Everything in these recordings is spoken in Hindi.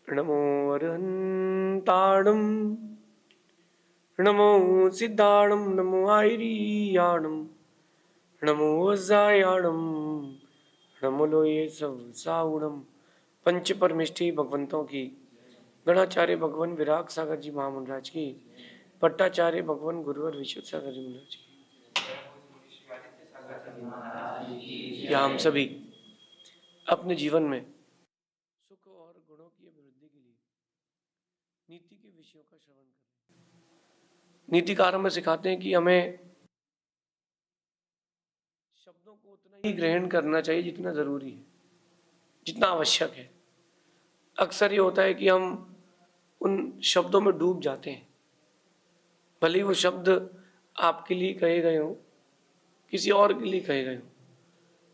नमो अरहन्ताणं नमो सिद्धाणं नमो आयरियाणं नमो वज्रायाणं नमो लोये सावणम। पंच परमिष्ठी भगवंतों की, गणाचार्य भगवान विराग सागर जी महामंडराज की, पट्टाचार्य भगवान गुरुवर विशुद्ध सागर जी महाराज की, या हम सभी अपने जीवन में सुख और गुणों की अभिवृद्धि के लिए नीति के विषयों का श्रवण करें। नीतिकार हमें सिखाते हैं कि हमें शब्दों को उतना ही ग्रहण करना चाहिए जितना जरूरी है, जितना आवश्यक है। अक्सर ये होता है कि हम उन शब्दों में डूब जाते हैं, भले ही वो शब्द आपके लिए कहे गए हों, किसी और के लिए कहे गए हों,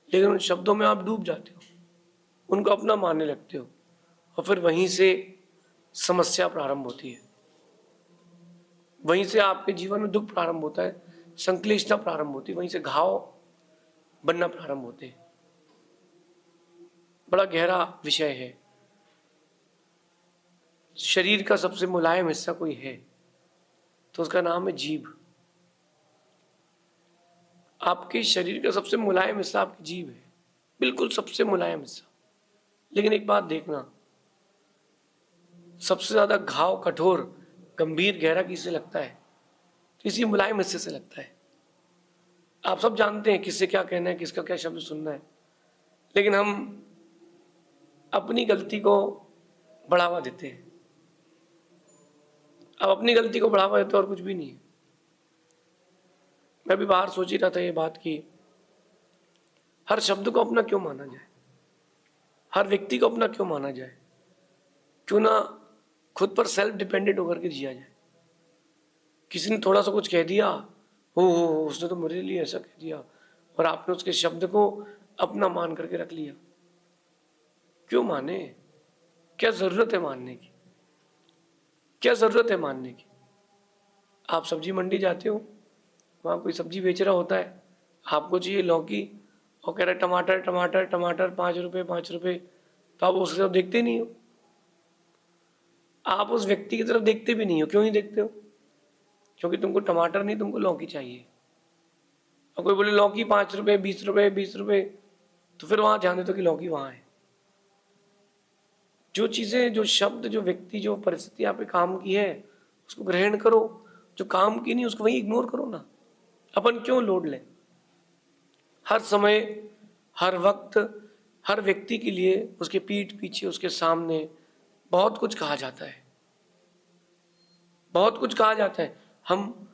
लेकिन उन शब्दों में आप डूब जाते हो, उनको अपना मानने लगते हो, और फिर वहीं से समस्या प्रारंभ होती है। वहीं से आपके जीवन में दुख प्रारंभ होता है, संक्लिष्टता प्रारंभ होती है, वहीं से घाव बनना प्रारंभ होते हैं। बड़ा गहरा विषय है। शरीर का सबसे मुलायम हिस्सा कोई है तो उसका नाम है जीभ। आपके शरीर का सबसे मुलायम हिस्सा आपकी जीभ है, बिल्कुल सबसे मुलायम हिस्सा। लेकिन एक बात देखना, सबसे ज्यादा घाव कठोर गंभीर गहरा किससे लगता है? तो इसी मुलायम हिस्से से लगता है। आप सब जानते हैं किससे क्या कहना है, किसका क्या शब्द सुनना है, लेकिन हम अपनी गलती को बढ़ावा देते हैं। अब अपनी गलती को बढ़ावा देते और कुछ भी नहीं है। मैं भी बाहर सोच ही रहा था ये बात की, हर शब्द को अपना क्यों माना जाए, हर व्यक्ति को अपना क्यों माना जाए? क्यों ना खुद पर सेल्फ डिपेंडेंट होकर के जिया जाए। किसी ने थोड़ा सा कुछ कह दिया, हो उसने तो मेरे लिए ऐसा कह दिया, और आपने उसके शब्द को अपना मान करके रख लिया। क्यों माने? क्या जरूरत है मानने की? क्या जरूरत है मानने की? आप सब्जी मंडी जाते हो, वहां कोई सब्जी बेच रहा होता है, आपको चाहिए लौकी, और कह रहा है टमाटर टमाटर टमाटर 5 रुपए 5 रुपए, तो आप उसकी तरफ देखते नहीं हो, आप उस व्यक्ति की तरफ देखते भी नहीं हो। क्यों नहीं देखते हो? क्योंकि तुमको टमाटर नहीं, तुमको लौकी चाहिए। और कोई बोले लौकी 5 रुपए 20 रुपए 20 रुपए, तो फिर वहां ध्यान देते हो कि लौकी वहां है। जो चीजें, जो शब्द, जो व्यक्ति, जो परिस्थिति आप पे काम की है उसको ग्रहण करो, जो काम की नहीं उसको वही इग्नोर करो ना। अपन क्यों लोड लें? हर समय, हर वक्त, हर व्यक्ति के लिए उसके पीठ पीछे, उसके सामने बहुत कुछ कहा जाता है, बहुत कुछ कहा जाता है। हम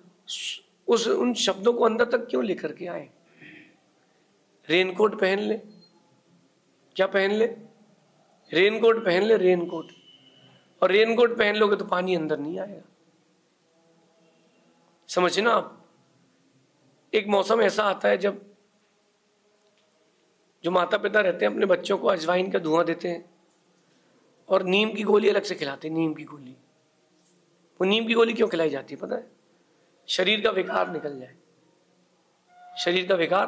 उन शब्दों को अंदर तक क्यों लेकर के आए? रेनकोट पहन ले, क्या पहन ले? रेनकोट पहन ले, रेनकोट। और रेनकोट पहन लोगे तो पानी अंदर नहीं आएगा। समझे ना आप? एक मौसम ऐसा आता है जब जो माता पिता रहते हैं अपने बच्चों को अजवाइन का धुआं देते हैं और नीम की गोली अलग से खिलाते हैं। नीम की गोली, वो नीम की गोली क्यों खिलाई जाती है पता है? शरीर का विकार निकल जाए, शरीर का विकार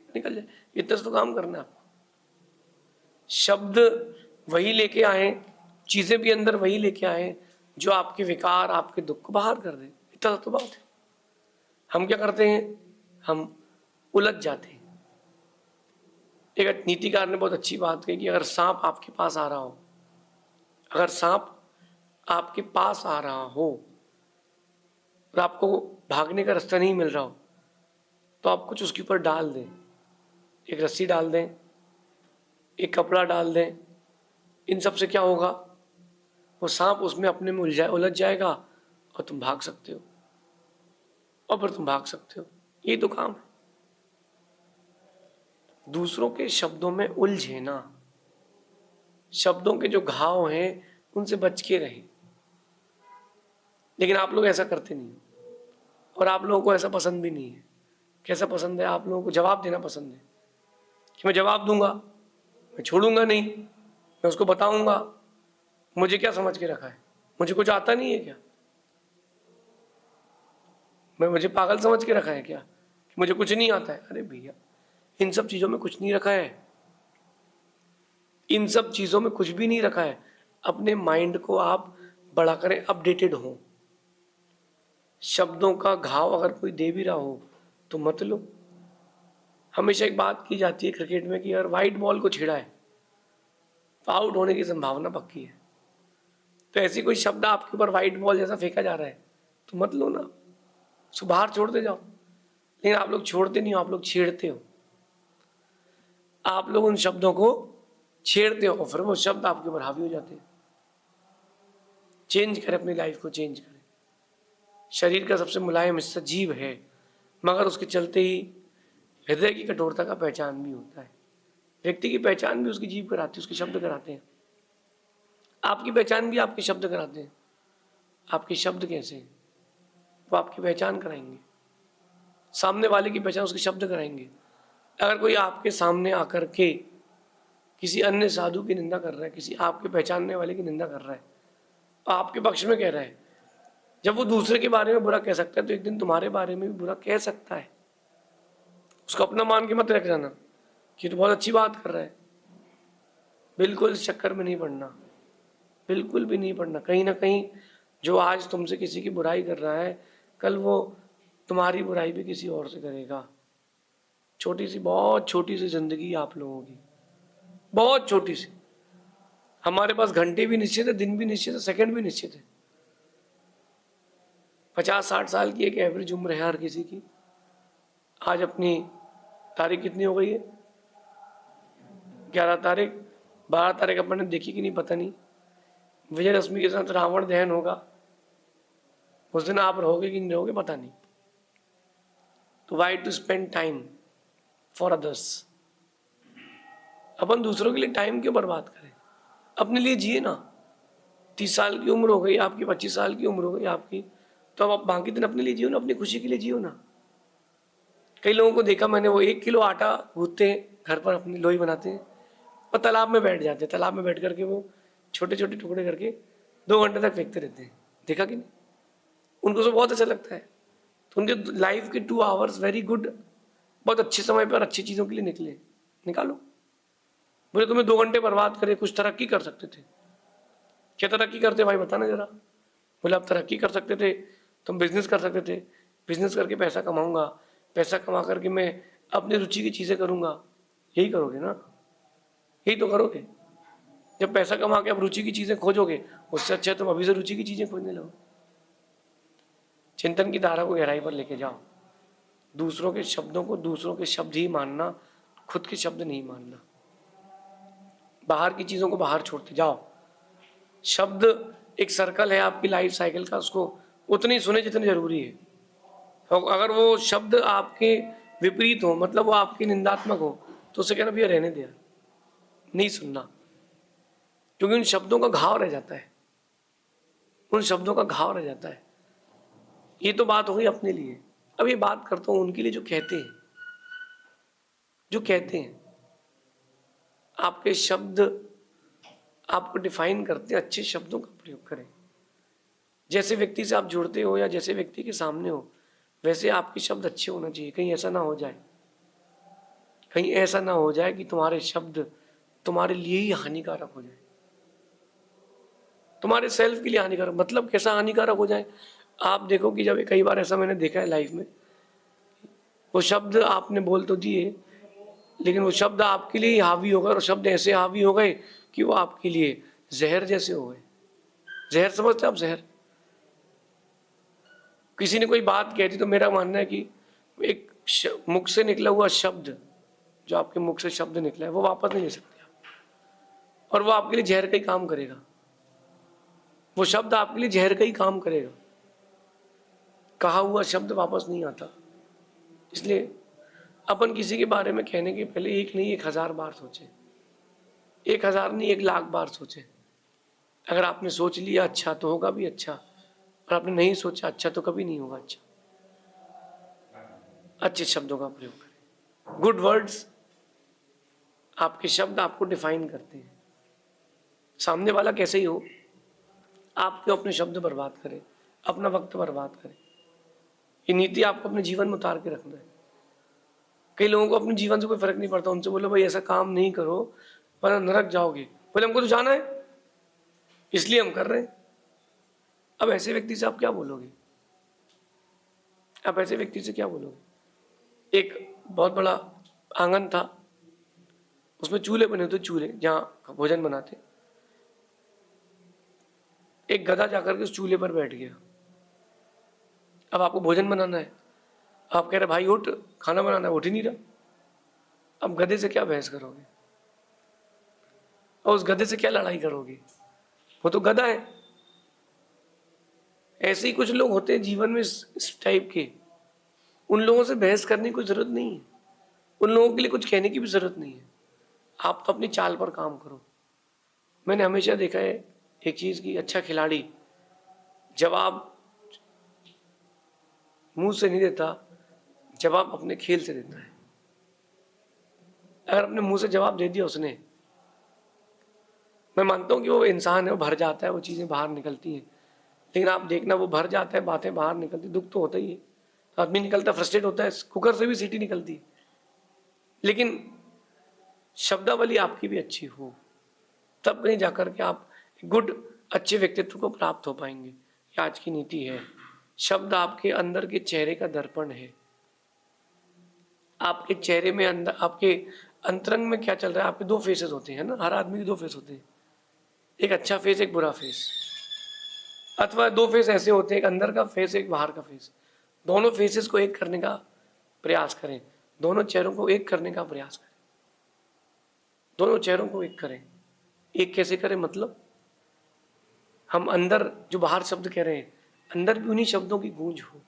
निकल जाए। इतना तो काम करना है आपको। शब्द वही लेके आए, चीजें भी अंदर वही लेके आए जो आपके विकार, आपके दुख को बाहर कर दे। इतना तो बात है। हम क्या करते हैं? हम उलझ जाते हैं। एक नीतिकार ने बहुत अच्छी बात कही कि अगर सांप आपके पास आ रहा हो, अगर सांप आपके पास आ रहा हो और आपको भागने का रास्ता नहीं मिल रहा हो, तो आप कुछ उसके ऊपर डाल दें। एक रस्सी डाल दें, एक कपड़ा डाल दें। इन सब से क्या होगा? वो सांप उसमें अपने में उलझ जाएगा और तुम भाग सकते हो, और फिर तुम भाग सकते हो। ये तो काम है। दूसरों के शब्दों में उलझे ना, शब्दों के जो घाव हैं उनसे बच के रहें। लेकिन आप लोग ऐसा करते नहीं, और आप लोगों को ऐसा पसंद भी नहीं है। कैसा पसंद है? आप लोगों को जवाब देना पसंद है कि मैं जवाब दूंगा, मैं छोड़ूंगा नहीं, मैं उसको बताऊंगा। मुझे क्या समझ के रखा है? मुझे कुछ आता नहीं है क्या? मुझे पागल समझ के रखा है क्या कि मुझे कुछ नहीं आता है? अरे भैया, इन सब चीजों में कुछ नहीं रखा है, इन सब चीजों में कुछ भी नहीं रखा है। अपने माइंड को आप बड़ा करें, अपडेटेड हो। शब्दों का घाव अगर कोई दे भी रहा हो तो मत लो। हमेशा एक बात की जाती है क्रिकेट में कि अगर वाइट बॉल को छेड़ा है तो आउट होने की संभावना पक्की है। तो ऐसी कोई शब्द आपके ऊपर वाइट बॉल जैसा फेंका जा रहा है तो मत लो ना, उसको बाहर छोड़ते जाओ। लेकिन आप लोग छोड़ते नहीं हो, आप लोग छेड़ते हो। आप लोग उन शब्दों को छेड़ते हो, फिर वो शब्द आपके ऊपर हावी हो जाते हैं। चेंज करें अपनी लाइफ को, चेंज करें। शरीर का सबसे मुलायम हिस्सा जीभ है, मगर उसके चलते ही हृदय की कठोरता का पहचान भी होता है। व्यक्ति की पहचान भी उसकी जीभ कराती है, उसके शब्द कराते हैं। आपकी पहचान भी आपके शब्द कराते हैं। आपके शब्द कैसे हैं वो आपकी पहचान कराएंगे। सामने वाले की पहचान उसके शब्द कराएंगे। अगर कोई आपके सामने आकर के किसी अन्य साधु की निंदा कर रहा है, किसी आपके पहचानने वाले की निंदा कर रहा है, तो आपके पक्ष में कह रहा है, जब वो दूसरे के बारे में बुरा कह सकता है तो एक दिन तुम्हारे बारे में भी बुरा कह सकता है। उसको अपना मान के मत रख जाना कि तो बहुत अच्छी बात कर रहा है। बिल्कुल इस चक्कर में नहीं पड़ना, बिल्कुल भी नहीं पड़ना। कहीं ना कहीं जो आज तुमसे किसी की बुराई कर रहा है, कल वो तुम्हारी बुराई भी किसी और से करेगा। छोटी सी, बहुत छोटी सी जिंदगी आप लोगों की, बहुत छोटी सी। हमारे पास घंटे भी निश्चित है, दिन भी निश्चित है, सेकंड भी निश्चित है। 50-60 साल की एक एवरेज उम्र है हर किसी की। आज अपनी तारीख कितनी हो गई है? 11 तारीख। 12 तारीख अपन ने देखी कि नहीं पता नहीं। विजयदशमी के साथ रावण दहन होगा, उस दिन आप रहोगे कि नहीं रहोगे पता नहीं। तो why to spend time for others? अपन दूसरों के लिए टाइम क्यों बर्बाद करें? अपने लिए जिए ना। 30 साल की उम्र हो गई आपकी, 25 साल की उम्र हो गई आपकी, तो अब आप बाकी दिन अपने लिए जियो ना, अपनी खुशी के लिए जियो ना। कई लोगों को देखा मैंने, वो 1 किलो आटा गूंथते हैं घर पर, अपनी लोई बनाते हैं और तालाब में बैठ जाते हैं। तालाब में बैठ करके वो छोटे छोटे टुकड़े करके 2 घंटे तक फेंकते रहते हैं। देखा कि नहीं? उनको तो बहुत अच्छा लगता है। तो उनके लाइफ के 2 आवर्स वेरी गुड, बहुत अच्छे समय पर अच्छी चीज़ों के लिए निकले, निकालो। बोले तुम्हें 2 घंटे बर्बाद करे, कुछ तरक्की कर सकते थे। क्या तरक्की करते भाई बताना जरा। बोले आप तरक्की कर सकते थे, तुम बिजनेस कर सकते थे, बिजनेस करके पैसा कमाऊंगा, पैसा कमा करके मैं अपनी रुचि की चीज़ें करूंगा। यही करोगे ना, यही तो करोगे। जब पैसा कमा के आप रुचि की चीज़ें खोजोगे, उससे अच्छा तुम अभी से रुचि की चीज़ें खोजने लगो। चिंतन की धारा को गहराई पर लेके जाओ। दूसरों के शब्दों को दूसरों के शब्द ही मानना, खुद के शब्द नहीं मानना। बाहर की चीज़ों को बाहर छोड़ते जाओ। शब्द एक सर्कल है आपकी लाइफ साइकिल का, उसको उतनी सुने जितनी जरूरी है। और अगर वो शब्द आपके विपरीत हो, मतलब वो आपकी निंदात्मक हो, तो उसे कहना भैया रहने दिया, नहीं सुनना। क्योंकि उन शब्दों का घाव रह जाता है, उन शब्दों का घाव रह जाता है। ये तो बात हो गई अपने लिए। अब ये बात करता हूं उनके लिए जो कहते हैं, जो कहते हैं। आपके शब्द आपको डिफाइन करते हैं, अच्छे शब्दों का प्रयोग करें। जैसे व्यक्ति से आप जुड़ते हो या जैसे व्यक्ति के सामने हो, वैसे आपके शब्द अच्छे होना चाहिए। कहीं ऐसा ना हो जाए, कहीं ऐसा ना हो जाए कि तुम्हारे शब्द तुम्हारे लिए ही हानिकारक हो जाए, तुम्हारे सेल्फ के लिए हानिकारक। मतलब कैसा हानिकारक हो जाए? आप देखो कि जब कई बार ऐसा मैंने देखा है लाइफ में, वो शब्द आपने बोल तो दिए, लेकिन वो शब्द आपके लिए ही हावी हो गए, और शब्द ऐसे हावी हो गए कि वो आपके लिए जहर जैसे हो गए। जहर समझते आप? जहर। किसी ने कोई बात कह दी तो मेरा मानना है कि एक मुख से निकला हुआ शब्द, जो आपके मुख से शब्द निकला है, वो वापस नहीं ले सकते आप, और वो आपके लिए जहर का ही काम करेगा। वो शब्द आपके लिए जहर का ही काम करेगा। कहा हुआ शब्द वापस नहीं आता। इसलिए अपन किसी के बारे में कहने के पहले 1 नहीं 1000 बार सोचे। 1000 नहीं 1,00,000 बार सोचे। अगर आपने सोच लिया अच्छा तो होगा भी अच्छा, और आपने नहीं सोचा अच्छा तो कभी नहीं होगा अच्छा। अच्छे शब्दों का प्रयोग करें। गुड वर्ड्स, आपके शब्द आपको डिफाइन करते हैं। सामने वाला कैसे ही हो, आप क्यों अपने शब्द बर्बाद करें, अपना वक्त बर्बाद करें। ये नीति आपको अपने जीवन में उतार के रखना है। कई लोगों को अपने जीवन से कोई फर्क नहीं पड़ता। उनसे बोलो भाई ऐसा काम नहीं करो वरना नरक जाओगे, बोले हमको तो जाना है। इसलिए हम कर रहे हैं। अब ऐसे व्यक्ति से आप क्या बोलोगे? आप ऐसे व्यक्ति से क्या बोलोगे? एक बहुत बड़ा आंगन था, उसमें चूल्हे बने होते, चूल्हे जहाँ भोजन बनाते। एक गधा जाकर के उस चूल्हे पर बैठ गया। अब आपको भोजन बनाना है, आप कह रहे भाई उठ, खाना बनाना है, उठ ही नहीं रहा। अब गधे से क्या बहस करोगे और उस गधे से क्या लड़ाई करोगे? वो तो गधा है। ऐसे ही कुछ लोग होते हैं जीवन में इस टाइप के। उन लोगों से बहस करने की कोई जरूरत नहीं है, उन लोगों के लिए कुछ कहने की भी जरूरत नहीं है। आप तो अपनी चाल पर काम करो। मैंने हमेशा देखा है एक चीज की, अच्छा खिलाड़ी जवाब मुंह से नहीं देता, जवाब अपने खेल से देता है। अगर अपने मुंह से जवाब दे दिया उसने, मैं मानता हूं कि वो इंसान है, वो भर जाता है, वो चीजें बाहर निकलती हैं। लेकिन आप देखना, वो भर जाता है, बातें बाहर निकलती, दुख तो होता ही है, आदमी निकलता, फ्रस्ट्रेट होता है, कुकर से भी सीटी निकलती है। लेकिन शब्दावली आपकी भी अच्छी हो, तब कहीं जाकर के आप गुड अच्छे व्यक्तित्व को प्राप्त हो पाएंगे। ये आज की नीति है। शब्द आपके अंदर के चेहरे का दर्पण है। आपके चेहरे में अंदर, आपके अंतरंग में क्या चल रहा है? आपके दो फेसेस होते हैं ना, हर आदमी के दो फेस होते हैं, एक अच्छा फेस, एक बुरा फेस। अथवा दो फेस ऐसे होते हैं, एक अंदर का फेस, एक बाहर का फेस। दोनों फेसेस को एक करने का प्रयास करें, दोनों चेहरों को एक करने का प्रयास करें, दोनों चेहरों को एक करें। एक कैसे करें? मतलब हम अंदर जो बाहर शब्द कह रहे हैं, अंदर भी उन्हीं शब्दों की गूंज हो।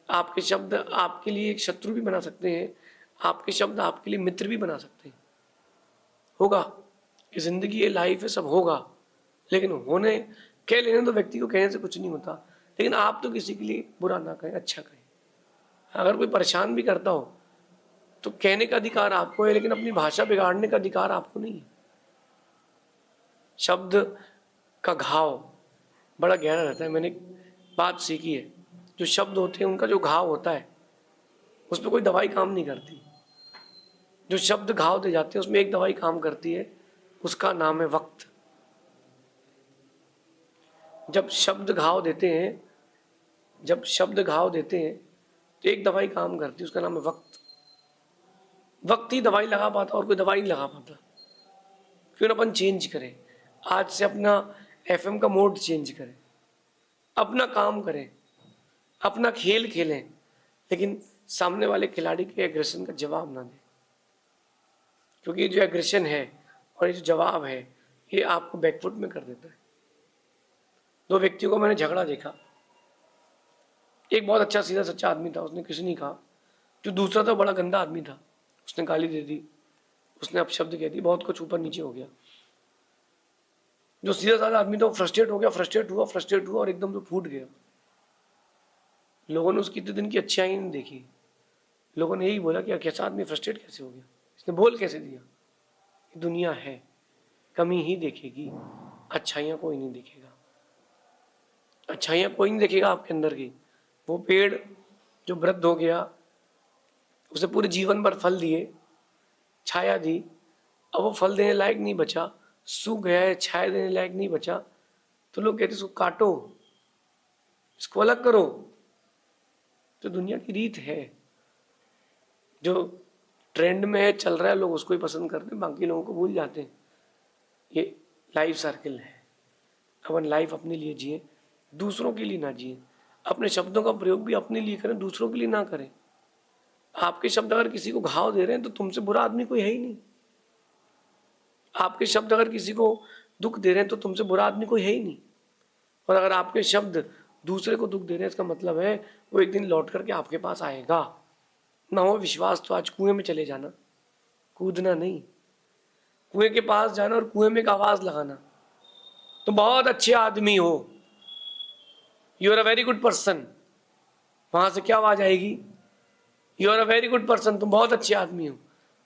आपके शब्द आपके लिए एक शत्रु भी बना सकते हैं, आपके शब्द आपके लिए मित्र भी बना सकते हैं। होगा, ये जिंदगी, ये लाइफ है, सब होगा। लेकिन होने कह लेने तो व्यक्ति को कहने से कुछ नहीं होता। लेकिन आप तो किसी के लिए बुरा ना कहें, अच्छा कहें। अगर कोई परेशान भी करता हो तो कहने का अधिकार आपको है, लेकिन अपनी भाषा बिगाड़ने का अधिकार आपको नहीं है। शब्द का घाव बड़ा गहरा रहता है। मैंने एक बात सीखी है, जो शब्द होते हैं उनका जो घाव होता है उस पर कोई दवाई काम नहीं करती। जो शब्द घाव दे जाते हैं उसमें एक दवाई काम करती है, उसका नाम है वक्त। जब शब्द घाव देते हैं, जब शब्द घाव देते हैं तो एक दवाई काम करती है, उसका नाम है वक्त। वक्त ही दवाई लगा पाता, और कोई दवाई नहीं लगा पाता। क्यों ना अपन चेंज करें, आज से अपना एफएम का मोड चेंज करें, अपना काम करें, अपना खेल खेलें, लेकिन सामने वाले खिलाड़ी के एग्रेशन का जवाब ना दें। क्योंकि जो एग्रेशन है और ये जो जवाब है, ये आपको बैकफुट में कर देता है। दो व्यक्तियों को मैंने झगड़ा देखा। एक बहुत अच्छा सीधा सच्चा आदमी था, उसने कुछ नहीं कहा। जो दूसरा था बड़ा गंदा आदमी था, उसने गाली दे दी, उसने अपशब्द कह दी, बहुत कुछ ऊपर नीचे हो गया। जो सीधा साधा आदमी था वो फ्रस्ट्रेट हो गया, फ्रस्ट्रेट हुआ और एकदम से फूट गया। लोगों ने उसकी इतने दिन की अच्छाई नहीं देखी। लोगों ने यही बोला कि कैसा आदमी फ्रस्ट्रेट कैसे हो गया, इसने बोल कैसे दिया। दुनिया है, कमी ही देखेगी, अच्छाइयाँ कोई नहीं देखेगा। अच्छाइयाँ कोई नहीं देखेगा आपके अंदर की। वो पेड़ जो वृद्ध हो गया, उसे पूरे जीवन भर फल दिए, छाया दी, अब वो फल देने लायक नहीं बचा, सूख गया है, छाया देने लायक नहीं बचा, तो लोग कहते इसको काटो, इसको अलग करो। तो दुनिया की रीत है, जो ट्रेंड में है, चल रहा है, लोग उसको ही पसंद करते हैं, बाकी लोगों को भूल जाते हैं। ये लाइफ सर्किल है। अपन लाइफ अपने लिए जिए, दूसरों के लिए ना जिए। अपने शब्दों का प्रयोग भी अपने लिए करें, दूसरों के लिए ना करें। आपके शब्द अगर किसी को घाव दे रहे हैं तो तुमसे बुरा आदमी कोई है ही नहीं। आपके शब्द अगर किसी को दुख दे रहे हैं तो तुमसे बुरा आदमी कोई है ही नहीं। और अगर आपके शब्द दूसरे को दुख दे रहे हैं, इसका मतलब है वो एक दिन लौट करके आपके पास आएगा। ना हो विश्वास तो आज कुएं में चले जाना, कूदना नहीं, कुएं के पास जाना और कुएं में एक आवाज लगाना, तुम बहुत अच्छे आदमी हो, you are a very good person. वहां से क्या आवाज आएगी? You are a very good person, तुम बहुत अच्छे आदमी हो।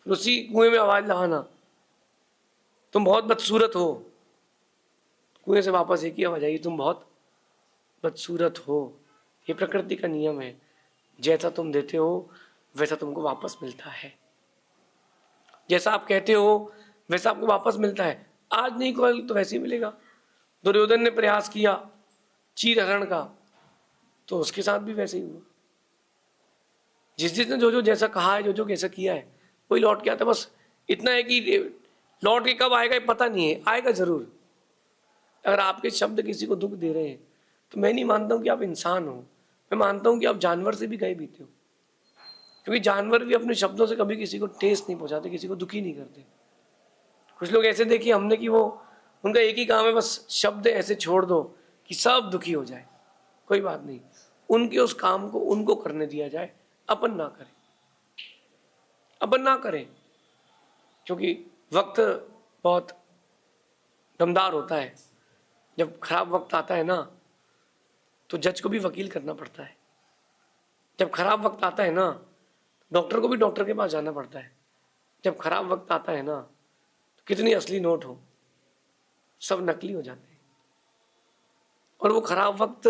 फिर उसी कुएं में आवाज लगाना, तुम बहुत बदसूरत हो। कुएं से वापस एक ही आवाज आएगी, तुम बहुत बदसूरत हो। ये प्रकृति का नियम है, जैसा तुम देते हो वैसा तुमको वापस मिलता है। जैसा आप कहते हो वैसा आपको वापस मिलता है। आज नहीं कल तो वैसे ही मिलेगा। दुर्योधन ने प्रयास किया चीरहरण का, तो उसके साथ भी वैसे ही हुआ। जिसने जो जो जैसा कहा है, जो जो कैसा किया है, वही लौट के आता। बस इतना है कि लौट के कब आएगा ये पता नहीं है, आएगा जरूर। अगर आपके शब्द किसी को दुख दे रहे हैं तो मैं नहीं मानता हूं कि आप इंसान हो, मैं मानता हूं कि आप जानवर से भी गए बीते हो। क्योंकि जानवर भी अपने शब्दों से कभी किसी को ठेस नहीं पहुंचाते, किसी को दुखी नहीं करते। कुछ लोग ऐसे देखिए हमने कि वो उनका एक ही काम है, बस शब्द ऐसे छोड़ दो कि सब दुखी हो जाए। कोई बात नहीं, उनके उस काम को उनको करने दिया जाए, अपन ना करें, अपन ना करें। क्योंकि वक्त बहुत दमदार होता है। जब खराब वक्त आता है ना, तो जज को भी वकील करना पड़ता है। जब खराब वक्त आता है ना, डॉक्टर को भी डॉक्टर के पास जाना पड़ता है। जब खराब वक्त आता है ना, तो कितनी असली नोट हो, सब नकली हो जाते हैं। और वो खराब वक्त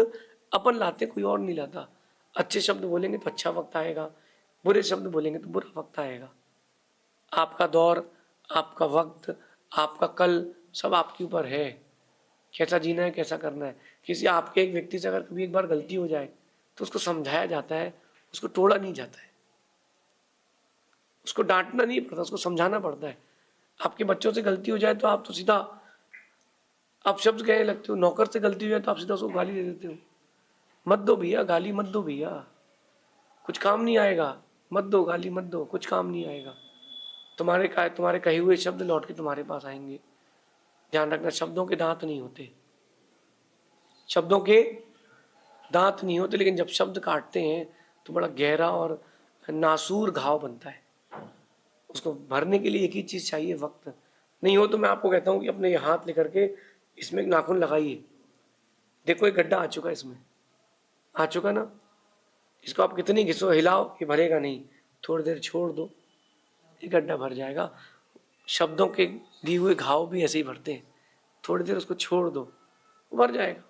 अपन लाते, कोई और नहीं लाता। अच्छे शब्द बोलेंगे तो अच्छा वक्त आएगा, बुरे शब्द बोलेंगे तो बुरा वक्त आएगा। आपका दौर, आपका वक्त, आपका कल सब आपके ऊपर है। कैसा जीना है, कैसा करना है। किसी आपके एक व्यक्ति से अगर कभी एक बार गलती हो जाए तो उसको समझाया जाता है, उसको तोड़ा नहीं जाता है, उसको डांटना नहीं पड़ता, उसको समझाना पड़ता है। आपके बच्चों से गलती हो जाए तो आप तो सीधा आप शब्द कहने लगते हो। नौकर से गलती हो जाए तो आप सीधा उसको गाली दे देते हो। मत दो भैया गाली, मत दो भैया, कुछ काम नहीं आएगा। मत दो गाली, मत दो, कुछ काम नहीं आएगा। तुम्हारे कहे हुए शब्द लौट के तुम्हारे पास आएंगे। ध्यान रखना, शब्दों के दांत नहीं होते, शब्दों के दांत नहीं होते, लेकिन जब शब्द काटते हैं तो बड़ा गहरा और नासूर घाव बनता है। उसको भरने के लिए एक ही चीज चाहिए, वक्त। नहीं हो तो मैं आपको कहता हूं कि अपने ये हाथ लेकर के इसमें एक नाखून लगाइए। देखो एक गड्ढा आ चुका है, इसमें आ चुका ना। इसको आप कितनी घिसो हिलाओ, ये भरेगा नहीं। थोड़ी देर छोड़ दो, ये गड्ढा भर जाएगा। शब्दों के दिए हुए घाव भी ऐसे ही भरते हैं। थोड़ी देर उसको छोड़ दो, वो भर जाएगा,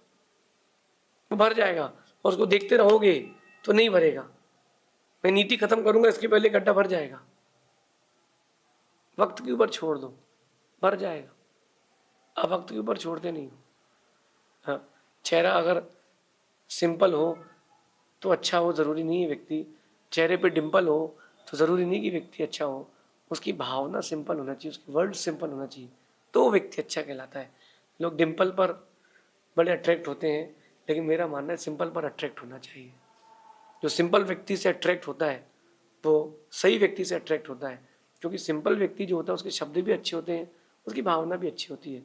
वो भर जाएगा। और उसको देखते रहोगे तो नहीं भरेगा। मैं नीति खत्म करूंगा इसके पहले गड्ढा भर जाएगा। वक्त के ऊपर छोड़ दो, भर जाएगा। आप वक्त के ऊपर छोड़ते नहीं हो। हाँ, चेहरा अगर सिंपल हो तो अच्छा हो, जरूरी नहीं है व्यक्ति। चेहरे पे डिंपल हो तो जरूरी नहीं कि व्यक्ति अच्छा हो। उसकी भावना सिंपल होना चाहिए, उसकी वर्ड सिंपल होना चाहिए, तो व्यक्ति अच्छा कहलाता है। लोग डिंपल पर बड़े अट्रैक्ट होते हैं, लेकिन मेरा मानना है सिंपल पर अट्रैक्ट होना चाहिए। जो सिंपल व्यक्ति से अट्रैक्ट होता है वो सही व्यक्ति से अट्रैक्ट होता है। क्योंकि सिंपल व्यक्ति जो होता है उसके शब्द भी अच्छे होते हैं, उसकी भावना भी अच्छी होती है।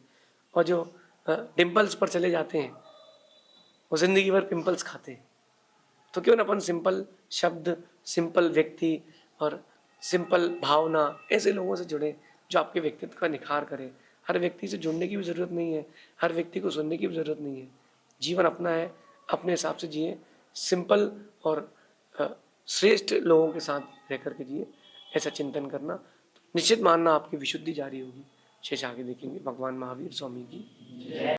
और जो डिंपल्स पर चले जाते हैं वो जिंदगी भर पिंपल्स खाते हैं। तो क्यों ना अपन सिंपल शब्द, सिंपल व्यक्ति और सिंपल भावना, ऐसे लोगों से जुड़े जो आपके व्यक्तित्व का निखार करें। हर व्यक्ति से जुड़ने की भी जरूरत नहीं है, हर व्यक्ति को सुनने की भी जरूरत नहीं है। जीवन अपना है, अपने हिसाब से जिए। सिंपल और श्रेष्ठ लोगों के साथ रह करके जिए, ऐसा चिंतन करना। निश्चित मानना आपकी विशुद्धि जारी होगी। शेष आगे देखेंगे। भगवान महावीर स्वामी की